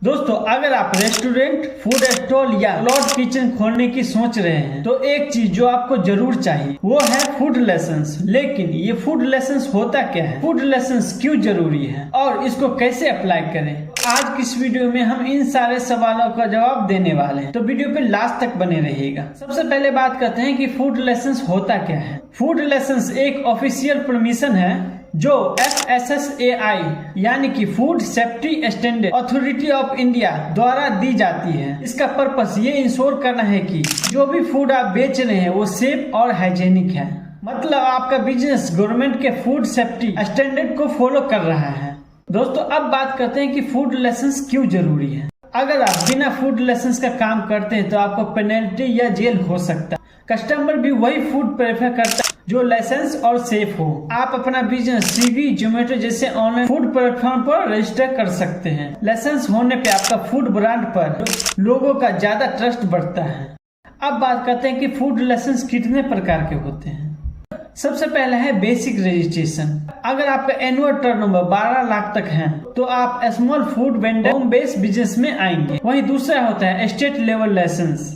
दोस्तों, अगर आप रेस्टोरेंट, फूड स्टॉल या क्लाउड किचन खोलने की सोच रहे हैं तो एक चीज जो आपको जरूर चाहिए वो है फूड लाइसेंस। लेकिन ये फूड लाइसेंस होता क्या है, फूड लाइसेंस क्यों जरूरी है और इसको कैसे अप्लाई करें, आज की इस वीडियो में हम इन सारे सवालों का जवाब देने वाले हैं, तो वीडियो पे लास्ट तक बने रहिएगा। सबसे पहले बात करते हैं कि फूड लाइसेंस होता क्या है। फूड लाइसेंस एक ऑफिशियल परमिशन है जो FSSAI यानी कि food safety standard authority of India द्वारा दी जाती है। इसका पर्पस ये इंश्योर करना है कि जो भी फूड आप बेच रहे हैं वो सेफ और हाइजेनिक है। मतलब आपका बिजनेस गवर्नमेंट के फूड सेफ्टी स्टैंडर्ड को फॉलो कर रहा है। दोस्तों, अब बात करते हैं कि फूड लाइसेंस क्यों जरूरी है। अगर आप बिना फूड लाइसेंस का काम करते हैं तो आपको पेनल्टी या जेल हो सकता है। कस्टमर भी वही फूड प्रेफर करता है जो लाइसेंस और सेफ हो। आप अपना बिजनेस स्विगी, जोमेटो जैसे ऑनलाइन फूड प्लेटफॉर्म पर रजिस्टर कर सकते हैं। लाइसेंस होने पे आपका फूड ब्रांड पर लोगों का ज्यादा ट्रस्ट बढ़ता है। अब बात करते हैं कि फूड लाइसेंस कितने प्रकार के होते हैं। सबसे पहला है बेसिक रजिस्ट्रेशन। अगर आपका एनुअल टर्नओवर 12 लाख तक है तो आप small food vendor home based business में आएंगे। वहीं दूसरा होता है स्टेट लेवल लाइसेंस,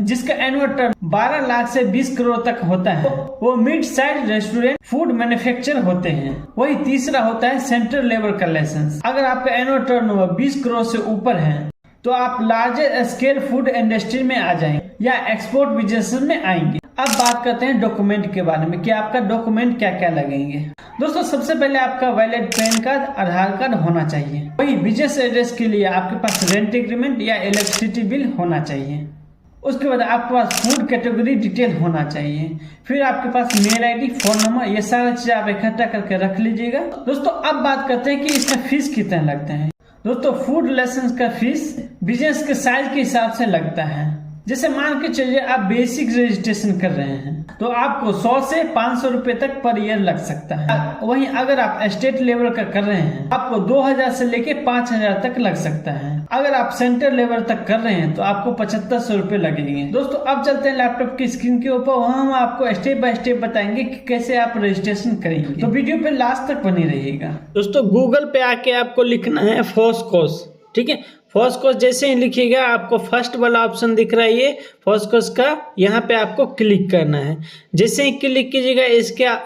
जिसका एनुअल टर्न 12 लाख से 20 करोड़ तक होता है। वो mid size restaurant food manufacture होते हैं। वही तीसरा होता है सेंट्रल लेवल का लाइसेंस। अगर आपका एनुअल टर्नओवर 20 करोड़ से ऊपर है तो आप लार्जर स्केल फूड इंडस्ट्री में आ जाएंगे या एक्सपोर्ट बिजनेस में आएंगे। अब बात करते हैं डॉक्यूमेंट के बारे में कि आपका डॉक्यूमेंट क्या क्या लगेंगे। दोस्तों, सबसे पहले आपका वैलिड पैन कार्ड, आधार कार्ड होना चाहिए। वही बिजनेस एड्रेस के लिए आपके पास रेंट एग्रीमेंट या इलेक्ट्रिसिटी बिल होना चाहिए। उसके बाद आपके पास फूड कैटेगरी डिटेल होना चाहिए। फिर आपके पास मेल आईडी, फोन नंबर, ये सारा चीज आप इकट्ठा करके रख लीजिएगा। दोस्तों, अब बात करते हैं कि इसका फीस कितना लगता है। दोस्तों, फूड लाइसेंस का फीस बिजनेस के साइज के हिसाब से लगता है। जैसे मान के चलिए आप बेसिक रजिस्ट्रेशन कर रहे हैं तो आपको 100 से 500 रुपए तक पर ईयर लग सकता है। वहीं अगर आप स्टेट लेवल का कर रहे हैं आपको 2000 से लेके 5000 तक लग सकता है। अगर आप सेंटर लेवल तक कर रहे हैं तो आपको 7500 रुपए लगेंगे। दोस्तों, अब चलते हैं लैपटॉप की स्क्रीन के ऊपर, वहाँ हम आपको स्टेप बाय स्टेप बताएंगे कि कैसे आप रजिस्ट्रेशन करेंगे, तो वीडियो पे लास्ट तक बने रहिएगा। दोस्तों, गूगल पे आके आपको लिखना है फोस्कोस, ठीक है। फोस्कोस जैसे ही लिखिएगा आपको फर्स्ट वाला ऑप्शन दिख रहा है, ये फोस्कोस का, यहाँ पे आपको क्लिक करना है। जैसे ही क्लिक कीजिएगा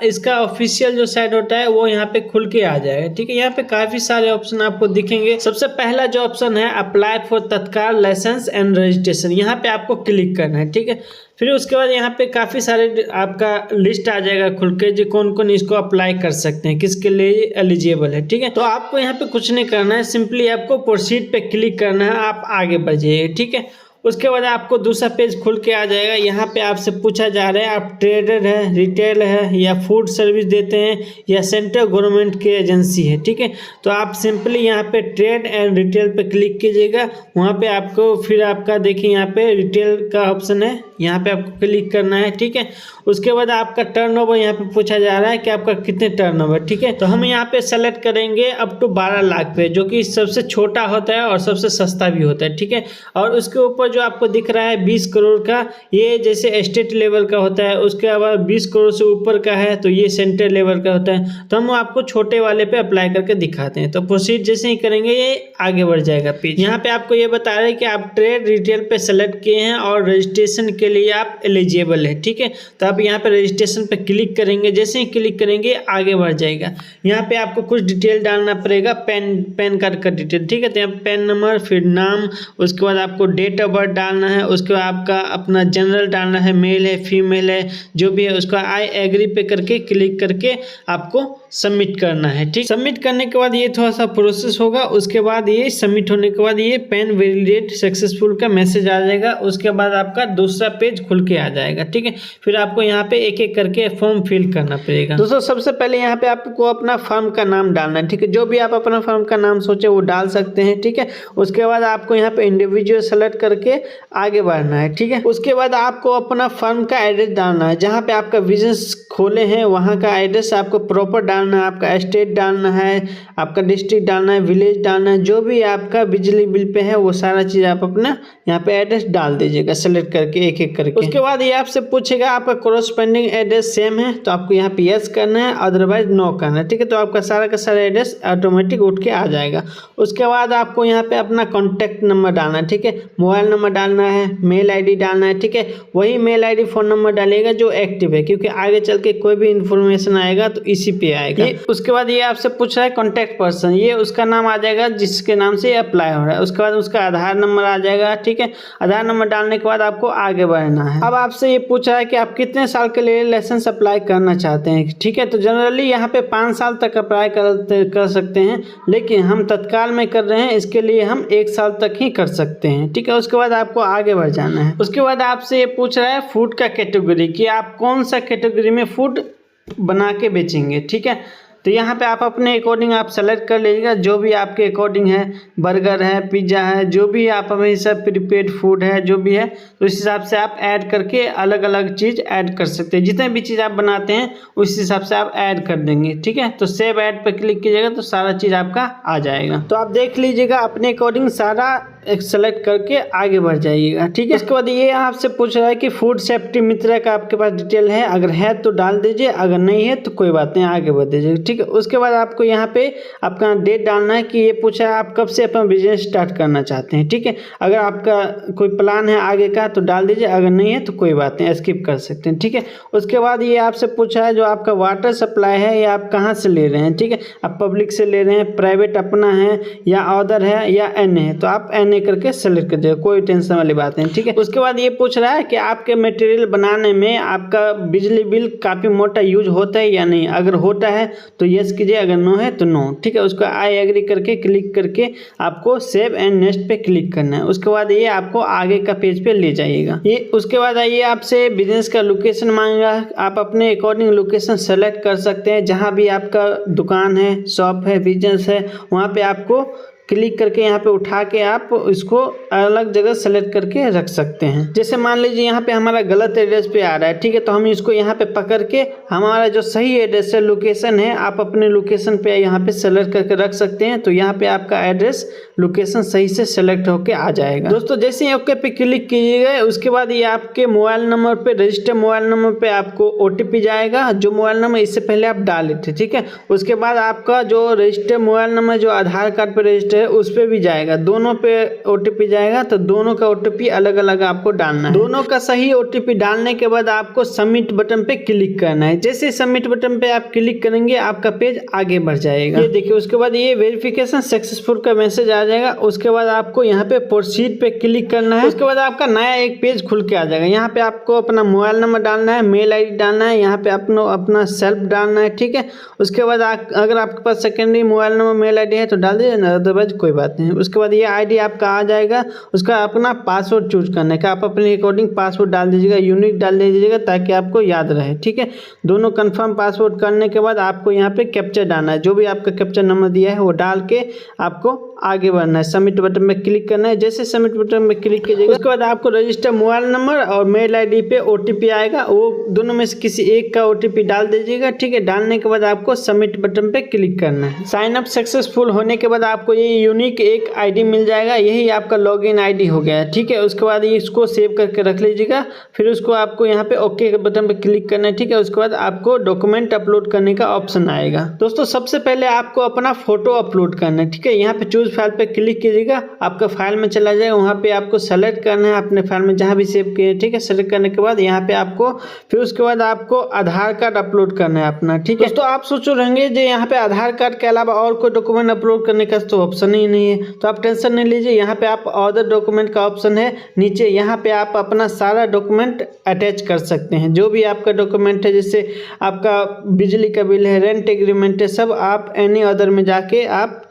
इसका ऑफिशियल जो साइट होता है वो यहाँ पे खुल के आ जाएगा, ठीक है। यहाँ पे काफी सारे ऑप्शन आपको दिखेंगे। सबसे पहला जो ऑप्शन है अप्लाई फॉर तत्काल लाइसेंस एंड रजिस्ट्रेशन, यहाँ पे आपको क्लिक करना है, ठीक है। फिर उसके बाद यहाँ पे काफ़ी सारे आपका लिस्ट आ जाएगा खुल के जो कौन कौन इसको अप्लाई कर सकते हैं, किसके लिए एलिजिबल है, ठीक है। तो आपको यहाँ पे कुछ नहीं करना है, सिंपली आपको प्रोसीड पे क्लिक करना है, आप आगे बढ़िए, ठीक है। उसके बाद आपको दूसरा पेज खुल के आ जाएगा। यहाँ पे आपसे पूछा जा रहा है आप ट्रेडर है, रिटेल है या फूड सर्विस देते हैं या सेंट्रल गवर्नमेंट की एजेंसी है, ठीक है। तो आप सिंपली यहाँ पे ट्रेड एंड रिटेल पे क्लिक कीजिएगा। वहाँ पे आपको फिर आपका देखिए यहाँ पे रिटेल का ऑप्शन है, यहाँ पे आपको क्लिक करना है, ठीक है। उसके बाद आपका टर्नओवर यहाँ पे पूछा जा रहा है कि आपका कितने टर्नओवर, ठीक है। तो हम यहाँ पे सेलेक्ट करेंगे अप टू 12 लाख पे, जो कि सबसे छोटा होता है और सबसे सस्ता भी होता है, ठीक है। और उसके ऊपर जो आपको दिख रहा है 20 करोड़ का, ये जैसे स्टेट लेवल का होता है। उसके बाद 20 करोड़ से ऊपर का है तो ये सेंट्रल लेवल का होता है। तो हम आपको छोटे वाले पे अप्लाई करके दिखाते हैं। तो प्रोसीड जैसे ही करेंगे ये आगे बढ़ जाएगा पेज। यहाँ पे आपको ये बता रहे हैं कि आप ट्रेड रिटेल पे सेलेक्ट किए हैं और रजिस्ट्रेशन के लिए आप एलिजिबल है, ठीक है। तो आप यहाँ पे रजिस्ट्रेशन पे क्लिक करेंगे। जैसे ही क्लिक करेंगे आगे बढ़ जाएगा। यहाँ पे आपको कुछ डिटेल डालना पड़ेगा, पैन कार्ड का डिटेल, ठीक है। तो यहाँ पैन नंबर, फिर नाम, उसके बाद आपको डेट ऑफ बर्थ डालना है। उसके बाद आपका अपना जनरल डालना है, मेल है फीमेल है जो भी है, उसका आई एग्री पे करके क्लिक करके आपको सबमिट करना है, ठीक। सबमिट करने के बाद ये थोड़ा सा प्रोसेस होगा। उसके बाद ये सबमिट होने के बाद ये पैन वैलिडेट सक्सेसफुल का मैसेज आ जाएगा। उसके बाद आपका दूसरा पेज खुल के आ जाएगा, ठीक है। फिर आपको यहाँ पे एक एक करके फॉर्म फिल करना पड़ेगा। दोस्तों, सबसे पहले यहाँ पे आपको अपना फर्म का नाम डालना है, ठीक है। जो भी आप अपना फर्म का नाम सोचे वो डाल सकते हैं, ठीक है। उसके बाद आपको यहाँ पे इंडिविजुअल सेलेक्ट करके आगे बढ़ना है, ठीक है। उसके बाद आपको अपना फर्म का एड्रेस डालना है, जहाँ पे आपका बिजनेस खोले हैं वहाँ का एड्रेस आपको प्रॉपर डालना है। आपका स्टेट डालना है, आपका डिस्ट्रिक्ट डालना है, विलेज डालना है, जो भी आपका बिजली बिल पे है वो सारा चीज़ आप अपना यहाँ पे एड्रेस डाल दीजिएगा सेलेक्ट करके एक एक करके। उसके बाद ये आपसे पूछेगा आपका कोरोस्पेंडिंग एड्रेस सेम है, तो आपको यहाँ पे यस करना है, अदरवाइज नो करना है, ठीक है। तो आपका सारा का सारा एड्रेस ऑटोमेटिक उठ के आ जाएगा। उसके बाद आपको यहाँ पे अपना कॉन्टैक्ट नंबर डालना है, ठीक है। मोबाइल नंबर डालना है, मेल ID डालना है, ठीक है। वही मेल ID फ़ोन नंबर डालेगा जो एक्टिव है, क्योंकि आगे चल के कोई भी इन्फॉर्मेशन आएगा तो इसी पे आएगा। उसके बाद ये आपसे पूछ रहा है कॉन्टैक्ट पर्सन, ये उसका नाम आ जाएगा जिसके नाम से अप्लाई हो रहा है। उसके बाद उसका आधार नंबर आ जाएगा, ठीक है। आधार नंबर डालने के बाद आपको आगे बढ़ना है। अब आपसे ये पूछा है कि आप कितने साल के लिए लाइसेंस अप्लाई करना चाहते हैं, ठीक है। तो जनरली यहाँ पे 5 साल तक अप्लाई कर सकते हैं, लेकिन हम तत्काल में कर रहे हैं, इसके लिए हम 1 साल तक ही कर सकते हैं, ठीक है। उसके बाद आपको आगे बढ़ जाना है। उसके बाद आपसे ये पूछ रहा है फूड का कैटेगरी, कि आप कौन सा कैटेगरी में फूड बना के बेचेंगे, ठीक है। तो यहाँ पे आप अपने अकॉर्डिंग आप सेलेक्ट कर लीजिएगा, जो भी आपके अकॉर्डिंग है, बर्गर है, पिज़्ज़ा है, जो भी आप हमेशा प्रीपेड फूड है, जो भी है, तो इस हिसाब से आप ऐड करके अलग अलग चीज़ ऐड कर सकते हैं। जितने भी चीज़ आप बनाते हैं उस हिसाब से आप ऐड कर देंगे, ठीक है। तो सेव ऐड पर क्लिक कीजिएगा तो सारा चीज़ आपका आ जाएगा। तो आप देख लीजिएगा अपने अकॉर्डिंग सारा एक सेलेक्ट करके आगे बढ़ जाइएगा, ठीक है। उसके बाद ये आपसे पूछ रहा है कि फूड सेफ्टी मित्र का आपके पास डिटेल है, अगर है तो डाल दीजिए, अगर नहीं है तो कोई बात नहीं, आगे बढ़ दीजिए, ठीक है। उसके बाद आपको यहाँ पे अपना डेट डालना है, कि ये पूछा है आप कब से अपना बिजनेस स्टार्ट करना चाहते हैं, ठीक है। अगर आपका कोई प्लान है आगे का तो डाल दीजिए, अगर नहीं है तो कोई बात नहीं, स्किप कर सकते हैं, ठीक है। उसके बाद ये आपसे पूछा है जो आपका वाटर सप्लाई है ये आप कहाँ से ले रहे हैं, ठीक है। आप पब्लिक से ले रहे हैं, प्राइवेट अपना है, या अदर है, या NA है, तो आप NA करके सेलेक्ट कर दीजिए, कोई टेंशन वाली बात नहीं, ठीक है। उसके बाद ये पूछ रहा है कि आपके मटेरियल बनाने में आपका बिजली बिल काफ़ी मोटा यूज होता है या नहीं, अगर होता है तो यस कीजिए, अगर नो है तो नो, ठीक है। उसको आई एग्री करके क्लिक करके आपको सेव एंड नेक्स्ट पे क्लिक करना है। उसके बाद ये आपको आगे का पेज पे ले जाइएगा। ये उसके बाद आइए आपसे बिजनेस का लोकेशन मांगेगा, आप अपने अकॉर्डिंग लोकेशन सेलेक्ट कर सकते हैं। जहाँ भी आपका दुकान है, शॉप है, बिजनेस है, वहाँ पे आपको क्लिक करके यहाँ पे उठा के आप इसको अलग जगह सेलेक्ट करके रख सकते हैं। जैसे मान लीजिए यहाँ पे हमारा गलत एड्रेस पे आ रहा है, ठीक है, तो हम इसको यहाँ पे पकड़ के हमारा जो सही एड्रेस है, लोकेशन है, आप अपने लोकेशन पे यहाँ पे सेलेक्ट करके रख सकते हैं। तो यहाँ पे आपका एड्रेस लोकेशन सही से सेलेक्ट होके आ जाएगा। दोस्तों जैसे ही ओके पे क्लिक कीजिएगा, उसके बाद ये आपके मोबाइल नंबर पे, रजिस्टर मोबाइल नंबर पे आपको OTP जाएगा, जो मोबाइल नंबर इससे पहले आप डाले थे, ठीक है। उसके बाद आपका जो रजिस्टर मोबाइल नंबर जो आधार कार्ड पे रजिस्टर है उस पे भी जाएगा, दोनों पे OTP जाएगा, तो दोनों का OTP अलग अलग आपको डालना है। दोनों का सही OTP डालने के बाद आपको सबमिट बटन पे क्लिक करना है। जैसे सबमिट बटन पे आप क्लिक करेंगे आपका पेज आगे बढ़ जाएगा। ये देखिए, उसके बाद ये वेरिफिकेशन सक्सेसफुल का मैसेज आ जाएगा। उसके बाद आपको यहाँ पे प्रोसीड पे क्लिक करना है। उसके बाद आपका नया एक पेज खुल के आ जाएगा। यहाँ पे आपको अपना मोबाइल नंबर डालना है, मेल ID डालना है, यहाँ पे अपना सेल्फ डालना है, ठीक है। उसके बाद अगर आपके पास secondary mobile number, mail ID है तो डाल दीजिए, अदरवाइज कोई बात नहीं। उसके बाद ये ID आपका आ जाएगा, उसका अपना पासवर्ड चूज करने का, आप अपने अकॉर्डिंग पासवर्ड डाल दीजिएगा, यूनिक डाल दीजिएगा ताकि आपको याद रहे, ठीक है। दोनों कंफर्म पासवर्ड करने के बाद आपको यहाँ पे कैप्चर डालना है, जो भी आपका कैप्चर नंबर दिया है वो डाल के आपको आगे बढ़ना है। सबमिट बटन में क्लिक करना है। जैसे सबमिट बटन में क्लिक कीजिएगा उसके बाद आपको रजिस्टर मोबाइल नंबर और मेल ID पे OTP आएगा, वो दोनों में से किसी एक का OTP डाल दीजिएगा, ठीक है। डालने के बाद आपको सबमिट बटन पे क्लिक करना है। साइन अप सक्सेसफुल होने के बाद आपको ये यूनिक एक ID मिल जाएगा, यही आपका लॉगिन ID हो गया है, ठीक है। उसके बाद इसको सेव करके रख लीजिएगा, फिर उसको आपको यहाँ पे ओके बटन पे क्लिक करना है, ठीक है। उसके बाद आपको डॉक्यूमेंट अपलोड करने का ऑप्शन आएगा। दोस्तों सबसे पहले आपको अपना फोटो अपलोड करना है, ठीक है। यहाँ पे चूज फाइल पे क्लिक कीजिएगा, आपका फाइल में चला जाएगा, वहाँ पे आपको सेलेक्ट करना है अपने फाइल में जहाँ भी सेव किए, ठीक है। सेलेक्ट करने के बाद यहाँ पे आपको फिर उसके बाद आपको आधार कार्ड अपलोड करना है अपना, ठीक है। दोस्तों आप सोच रहेंगे जो यहाँ पे आधार कार्ड के अलावा और कोई डॉक्यूमेंट अपलोड करने का तो ऑप्शन ही नहीं है, तो आप टेंशन नहीं लीजिए। यहाँ पे आप अदर डॉक्यूमेंट का ऑप्शन है नीचे, यहाँ पे आप अपना सारा डॉक्यूमेंट अटैच कर सकते हैं, जो भी आपका डॉक्यूमेंट है, जैसे आपका बिजली का बिल है, रेंट एग्रीमेंट है, सब आप एनी अदर में जाके आप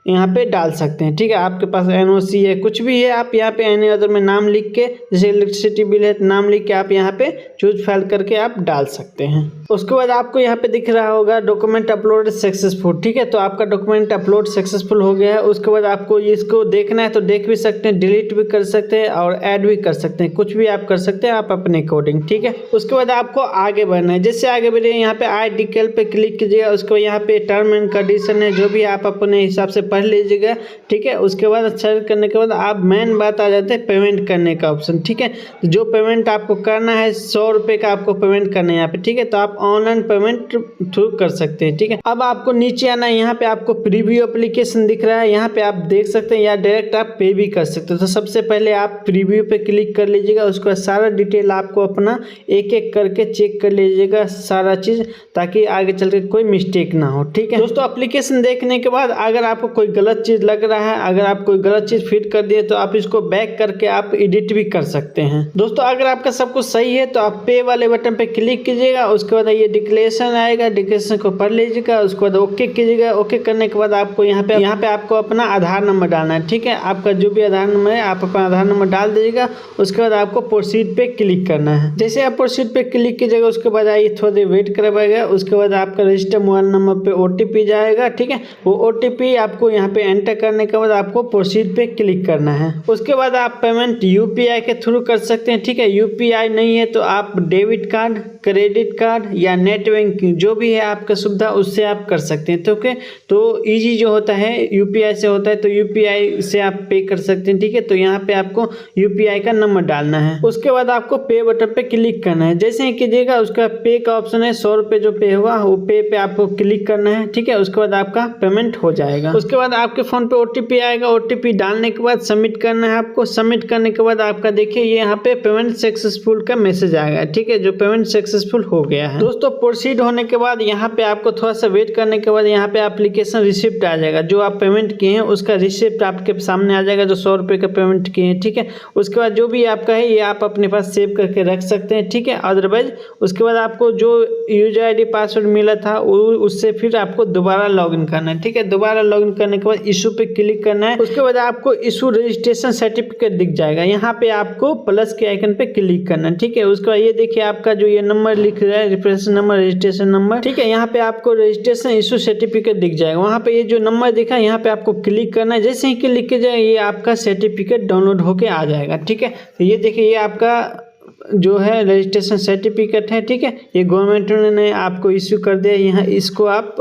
यहाँ पे डाल सकते हैं, ठीक है। आपके पास NOC है, कुछ भी है, आप यहाँ पे एनी अदर में नाम लिख के, जैसे इलेक्ट्रिसिटी बिल है नाम लिख के आप यहाँ पे चूज फाइल करके आप डाल सकते हैं। उसके बाद आपको यहाँ पे दिख रहा होगा डॉक्यूमेंट अपलोड सक्सेसफुल। ठीक है, तो आपका डॉक्यूमेंट अपलोड सक्सेसफुल हो गया है। उसके बाद आपको इसको देखना है तो देख भी सकते हैं, डिलीट भी कर सकते हैं और ऐड भी कर सकते हैं, कुछ भी आप कर सकते हैं आप अपने अकॉर्डिंग। ठीक है, उसके बाद आपको आगे बढ़ना है। जैसे आगे बढ़े यहाँ पे आई डिटेल पे क्लिक कीजिएगा। उसके बाद यहाँ पे टर्म एंड कंडीशन है, जो भी आप अपने हिसाब से पढ़ लीजिएगा। ठीक है, उसके बाद सर्च करने के बाद आप मेन बात आ जाते हैं पेमेंट करने का ऑप्शन। ठीक है, जो पेमेंट आपको करना है 100 रुपये का आपको पेमेंट करना है यहाँ पे। ठीक है, तो आप ऑनलाइन पेमेंट थ्रू कर सकते हैं। ठीक है, अब आपको नीचे आना है, यहाँ पे आपको प्रीव्यू एप्लीकेशन दिख रहा है, यहाँ पे आप देख सकते हैं या डायरेक्ट आप पे भी कर सकते हो। तो सबसे पहले आप प्रीव्यू पे क्लिक कर लीजिएगा। उसके बाद सारा डिटेल आपको अपना एक एक करके चेक कर लीजिएगा सारा चीज़, ताकि आगे चल के कोई मिस्टेक ना हो। ठीक है दोस्तों, एप्लीकेशन देखने के बाद अगर आपको कोई गलत चीज़ लग रहा है, अगर आप कोई गलत चीज़ फिट कर दिए तो आप इसको बैक करके आप एडिट भी कर सकते हैं। दोस्तों अगर आपका सब कुछ सही है तो आप पे वाले बटन पे क्लिक कीजिएगा। उसके बाद ये डिक्लेरेशन आएगा, डिक्लेरेशन को पढ़ लीजिएगा। उसके बाद ओके कीजिएगा। ओके करने के बाद आपको यहाँ पे आपको अपना आधार नंबर डालना है। ठीक है, आपका जो भी आधार नंबर है आप अपना आधार नंबर डाल दीजिएगा। उसके बाद आपको प्रोसीड पे क्लिक करना है। जैसे आप प्रोसीड पे क्लिक कीजिएगा उसके बाद आइए थोड़ी देर वेट करवाएगा। उसके बाद आपका रजिस्टर मोबाइल नंबर पे OTP जाएगा। ठीक है, वो OTP आपको यहाँ पे एंटर करने के बाद आपको प्रोसीड पे क्लिक करना है। उसके बाद आप पेमेंट UPI के थ्रू कर सकते हैं। ठीक है, UPI नहीं है तो आप डेबिट कार्ड, क्रेडिट कार्ड या नेट बैंकिंग जो भी है आपका सुविधा उससे आप कर सकते हैं। तो ओके, तो ईजी जो होता है UPI से होता है, तो UPI से आप पे कर सकते हैं। ठीक है, तो यहाँ पे आपको UPI का नंबर डालना है। उसके बाद आपको पे बटन पे क्लिक करना है। जैसे ही कीजिएगा उसका पे का ऑप्शन है, 100 रुपये जो पे हुआ वो पे आपको क्लिक करना है। ठीक है, उसके बाद आपका पेमेंट हो जाएगा। उसके बाद आपके फोन पे OTP आएगा। OTP डालने के बाद सबमिट करना है आपको। सबमिट करने के बाद आपका देखिए ये यहाँ पे पेमेंट सक्सेसफुल का मैसेज आएगा। ठीक है, जो पेमेंट सक्सेसफुल हो गया है। दोस्तों प्रोसीड होने के बाद यहाँ पे आपको थोड़ा सा वेट करने के बाद यहाँ पे एप्लीकेशन रिसिप्ट आ जाएगा। जो आप पेमेंट किए हैं उसका रिसिप्ट आपके सामने आ जाएगा, जो 100 रुपये का पेमेंट किए हैं। ठीक है, उसके बाद जो भी आपका है ये आप अपने पास सेव करके रख सकते हैं। ठीक है, अदरवाइज उसके बाद आपको जो यूजर ID पासवर्ड मिला था उससे फिर आपको दोबारा लॉगिन करना है। ठीक है, दोबारा लॉगिन करने के बाद इशू पे क्लिक करना है। उसके बाद आपको इशू रजिस्ट्रेशन सर्टिफिकेट दिख जाएगा। यहाँ पे आपको प्लस के आइकन पे क्लिक करना है। ठीक है, उसके बाद ये देखिए आपका जो ये नंबर लिख रहा है रेफरेंस नंबर, रजिस्ट्रेशन नंबर। ठीक है, यहाँ पे आपको रजिस्ट्रेशन इशू सर्टिफिकेट दिख जाएगा। वहाँ पे ये जो नंबर दिखा है यहाँ पे आपको क्लिक करना है। जैसे ही क्लिक किया जाए ये आपका सर्टिफिकेट डाउनलोड होके आ जाएगा। ठीक है, तो ये देखिए ये आपका जो है रजिस्ट्रेशन सर्टिफिकेट है। ठीक है, ये गवर्नमेंट ने आपको इश्यू कर दिया। यहाँ इसको आप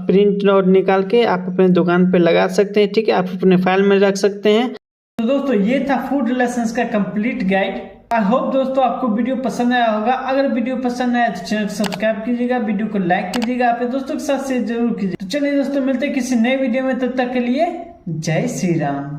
प्रिंट आउट निकाल के आप अपने दुकान पे लगा सकते हैं। ठीक है, आप अपने फाइल में रख सकते हैं। तो दोस्तों ये था फूड रिलेशंस का कंप्लीट गाइड। आई होप दोस्तों आपको वीडियो पसंद आया होगा। अगर वीडियो पसंद आया तो चैनल को सब्सक्राइब कीजिएगा, वीडियो को लाइक कीजिएगा, अपने दोस्तों के साथ शेयर जरूर कीजिए। तो चलिए दोस्तों मिलते हैं किसी नए वीडियो में, तब तक के लिए जय श्री राम।